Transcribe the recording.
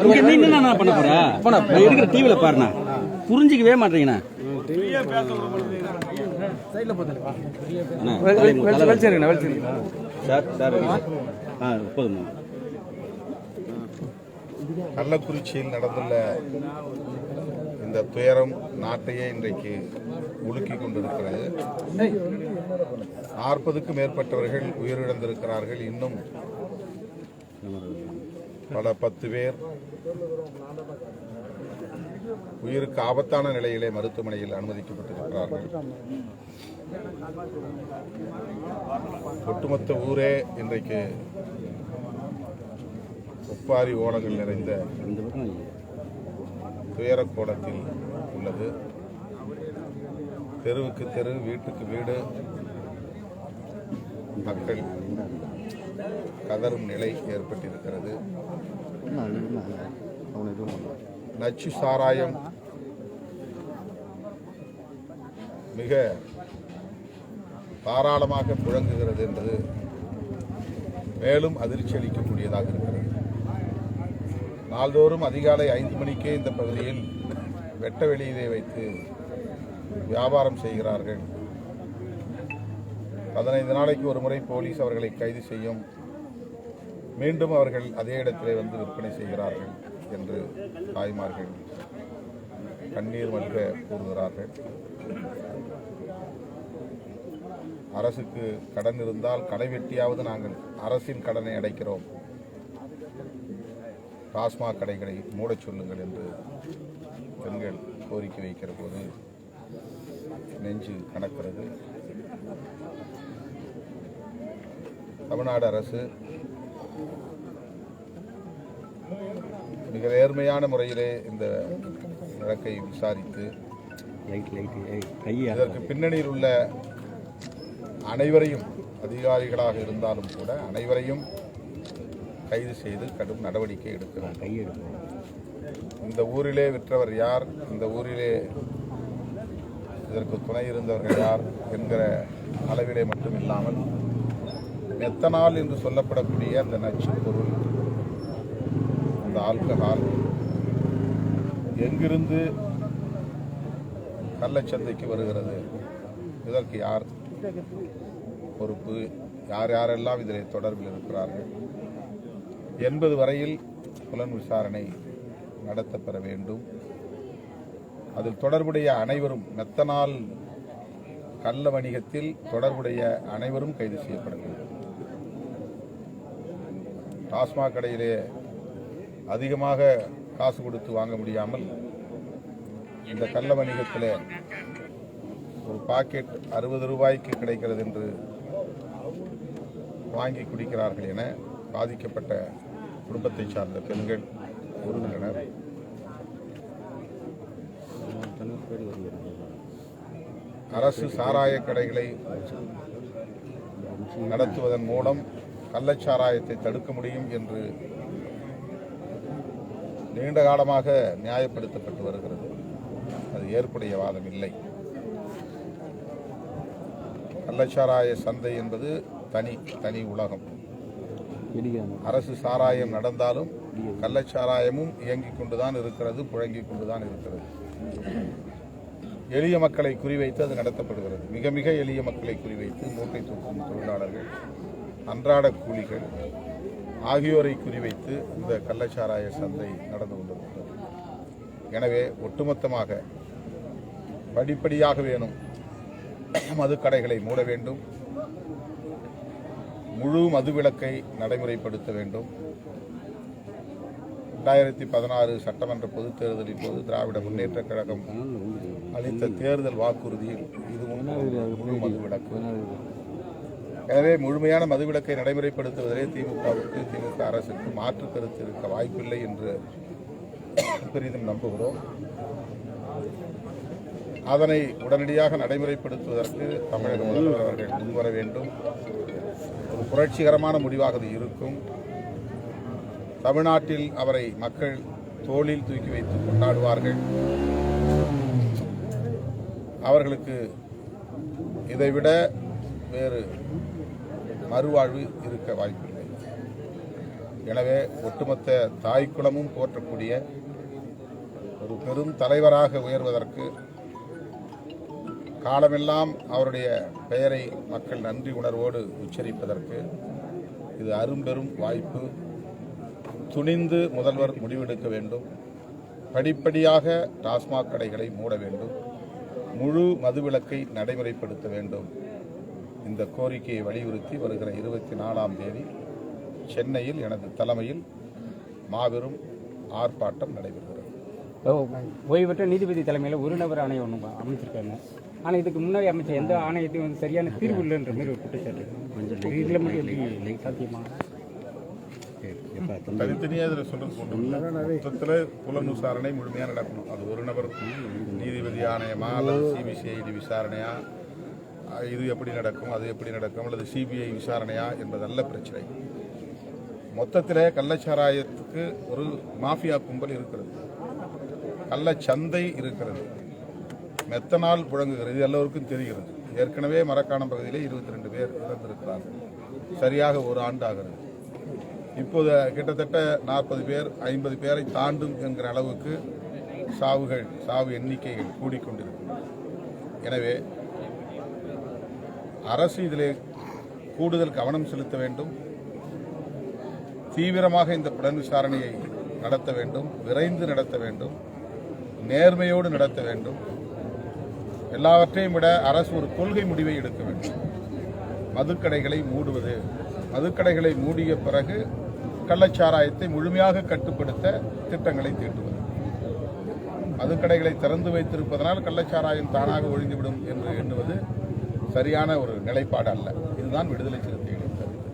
நீ என்ன பண்ண போற இருக்கிற டிவில பாருண்ணா புரிஞ்சிக்கவே மாட்டீங்கண்ணா. கள்ளக்குறிச்சியில் நடந்துள்ள இந்த துயரம் நாட்டையே இன்றைக்கு உலுக்கிக் கொண்டிருக்கிறது. 40க்கும் மேற்பட்டவர்கள் உயிரிழந்திருக்கிறார்கள். இன்னும் பல 10 பேர் உயிருக்கு ஆபத்தான நிலையிலே மருத்துவமனையில் அனுமதிக்கப்பட்டிருக்கிறார்கள். ஒட்டுமொத்த ஊரே இன்றைக்கு ஒப்பாரி ஓலங்கள் நிறைந்த துயர கோலத்தில் உள்ளது. தெருவுக்கு தெரு, வீட்டுக்கு வீடு மக்கள் கதறும் நிலை ஏற்பட்டிருக்கிறது. நச்சு சாராயம் மிக தாராளமாக புழங்குகிறது என்பது மேலும் அதிர்ச்சி அளிக்கக்கூடியதாக இருக்கிறது. நாள்தோறும் அதிகாலை 5 மணிக்கே இந்த பகுதியில் வெட்ட வெளியிலே வைத்து வியாபாரம் செய்கிறார்கள். 15 நாளைக்கு ஒரு முறை போலீஸ் அவர்களை கைது செய்யும். மீண்டும் அவர்கள் அதே இடத்திலே வந்து விற்பனை செய்கிறார்கள் என்று தாய்மார்கள் கண்ணீர் மல்க கூறுகிறார்கள். அரசுக்கு கடன் இருந்தால் கடை வெட்டியாவது நாங்கள் அரசின் கடனை அடைக்கிறோம், டாஸ்மாக் கடைகளை மூடச் சொல்லுங்கள் என்று பெண்கள் கோரிக்கை வைக்கிற போது நெஞ்சு கணக்கிறது. தமிழ்நாடு அரசு மிக நேர்மையான முறையிலே இந்த வழக்கை விசாரித்து இதற்கு பின்னணியில் உள்ள அனைவரையும், அதிகாரிகளாக இருந்தாலும் கூட அனைவரையும் கைது செய்து கடும் நடவடிக்கை எடுக்கிறார். இந்த ஊரிலே விற்றவர் யார், இந்த ஊரிலே இதற்கு துணை இருந்தவர்கள் யார் என்கிற அளவிலே மட்டும் இல்லாமல் மெத்தனால் என்று சொல்லப்படக்கூடிய அந்த நச்சு பொருள், அந்த ஆல்கஹால் எங்கிருந்து கள்ளச்சந்தைக்கு வருகிறது, இதற்கு யார் பொறுப்பு, யார் யாரெல்லாம் இதில் தொடர்பில் இருக்கிறார்கள் என்பது வரையில் புலன் விசாரணை நடத்தப்பெற வேண்டும். அதில் தொடர்புடைய அனைவரும், மெத்தனால் கள்ள வணிகத்தில் தொடர்புடைய அனைவரும் கைது செய்யப்பட வேண்டும். டாஸ்மாக் கடையிலே அதிகமாக காசு கொடுத்து வாங்க முடியாமல் இந்த கள்ள வணிகத்தில் ஒரு பாக்கெட் 60 ரூபாய்க்கு கிடைக்கிறது என்று வாங்கி குடிக்கிறார்கள் என பாதிக்கப்பட்ட குடும்பத்தை சார்ந்த பெண்கள் கூறுகின்றனர். அரசு சாராய கடைகளை நடத்துவதன் மூலம் கள்ளச்சாராயத்தை தடுக்க முடியும் என்று நீண்ட காலமாக நியாயப்படுத்தப்பட்டு வருகிறது. அது ஏற்புடைய வாதம் இல்லை. கள்ளச்சாராய சந்தை என்பது தனி உலகம். அரசு சாராயம் நடந்தாலும் கள்ளச்சாராயமும் இயங்கிக் கொண்டுதான் இருக்கிறது, புழங்கிக் கொண்டுதான் இருக்கிறது. எளிய மக்களை குறிவைத்து அது நடத்தப்படுகிறது. மிக மிக எளிய மக்களை குறிவைத்து மூட்டை தூக்கும் தொழிலாளர்கள், அன்றாட கூலிகள் ஆகியோரை குறிவைத்து இந்த கள்ளச்சாராய சந்தை நடந்து கொண்டிருக்கிறது. எனவே ஒட்டுமொத்தமாக படிப்படியாக வேணும் மதுக்கடைகளை மூட வேண்டும், முழு மதுவிலக்கை நடைமுறைப்படுத்த வேண்டும். 2016 சட்டமன்ற பொதுத் தேர்தலின் போது திராவிட முன்னேற்றக் கழகம் அளித்த தேர்தல் வாக்குறுதியில் இதுவும் முழு மதுவிலக்கு. எனவே முழுமையான மதுவிலக்கை நடைமுறைப்படுத்துவதிலே திமுக அரசுக்கு மாற்று கருத்து இருக்க வாய்ப்பில்லை என்று பெரிதும் நம்புகிறோம். அதனை உடனடியாக நடைமுறைப்படுத்துவதற்கு தமிழக முதல்வர் அவர்கள் முன்வர வேண்டும். ஒரு புரட்சிகரமான முடிவாக அது இருக்கும். தமிழ்நாட்டில் அவரை மக்கள் தோளில் தூக்கி வைத்து கொண்டாடுவார்கள். அவர்களுக்கு இதைவிட வேறு மறுவாழ்வு இருக்க வாய்ப்பில்லை. எனவே ஒட்டுமொத்த தாய்க்குளமும் போற்றக்கூடிய ஒரு பெரும் தலைவராக உயர்வதற்கு, காலமெல்லாம் அவருடைய பெயரை மக்கள் நன்றி உணர்வோடு உச்சரிப்பதற்கு இது அரும்பெரும் வாய்ப்பு. துணிந்து முதல்வர் முடிவெடுக்க வேண்டும். படிப்படியாக டாஸ்மாக் கடைகளை மூட வேண்டும். முழு மதுவிலக்கை நடைமுறைப்படுத்த வேண்டும். இந்த கோரிக்கையை வலியுறுத்தி வருகிற 24ஆம் தேதி சென்னையில் எனது தலைமையில் மாபெரும் ஆர்ப்பாட்டம் நடைபெறுகிறது. ஓய்வு பெற்ற நீதிபதி தலைமையில் ஒரு நபர் ஆணையம் ஒன்று அமைச்சிருக்காங்க. ஆனால் இதுக்கு முன்னாடி அமைச்ச எந்த ஆணையத்தையும் வந்து சரியான தீர்வு இல்லைன்ற மாதிரி ஒரு குற்றச்சாட்டு. இதில் மட்டும் எப்படி சாத்தியமா? தனித்தனியாக இதில் சொல்றது மொத்தத்தில் புலன் விசாரணை முழுமையாக நடக்கணும். அது ஒரு நபர் நீதிபதி ஆணையமா அல்லது சிபிசிஐடி விசாரணையா, இது எப்படி நடக்கும், அது எப்படி நடக்கும், அல்லது சிபிஐ விசாரணையா என்பதல்ல பிரச்சனை. மொத்தத்தில் கள்ளச்சாராயத்துக்கு ஒரு மாஃபியா கும்பல் இருக்கிறது, கள்ளச்சந்தை இருக்கிறது, மெத்தனால் புழங்குகிறது. இது எல்லோருக்கும் தெரிகிறது. ஏற்கனவே மரக்காணம் பகுதியிலே 22 பேர் இறந்திருக்கிறார்கள். சரியாக ஒரு ஆண்டு ஆகிறது. இப்போது கிட்டத்தட்ட 40 பேர் 50 பேரை தாண்டும் என்கிற அளவுக்கு சாவு எண்ணிக்கைகள் கூடிக்கொண்டிருக்கின்றன. எனவே அரசு இதிலே கூடுதல் கவனம் செலுத்த வேண்டும். தீவிரமாக இந்த புலன் விசாரணையை நடத்த வேண்டும். விரைந்து நடத்த வேண்டும். நேர்மையோடு நடத்த வேண்டும். எல்லாவற்றையும் விட அரசு ஒரு கொள்கை முடிவை எடுக்க வேண்டும். மதுக்கடைகளை மூடுவது, மதுக்கடைகளை மூடிய பிறகு கள்ளச்சாராயத்தை முழுமையாக கட்டுப்படுத்த திட்டங்களை தீட்டுவது. மதுக்கடைகளை திறந்து வைத்திருப்பதனால் கள்ளச்சாராயம் தானாக ஒழிந்துவிடும் என்று எண்ணுவது சரியான ஒரு நிலைப்பாடு அல்ல. இதுதான் விடுதலை சிறுத்தைகளின் கருத்து.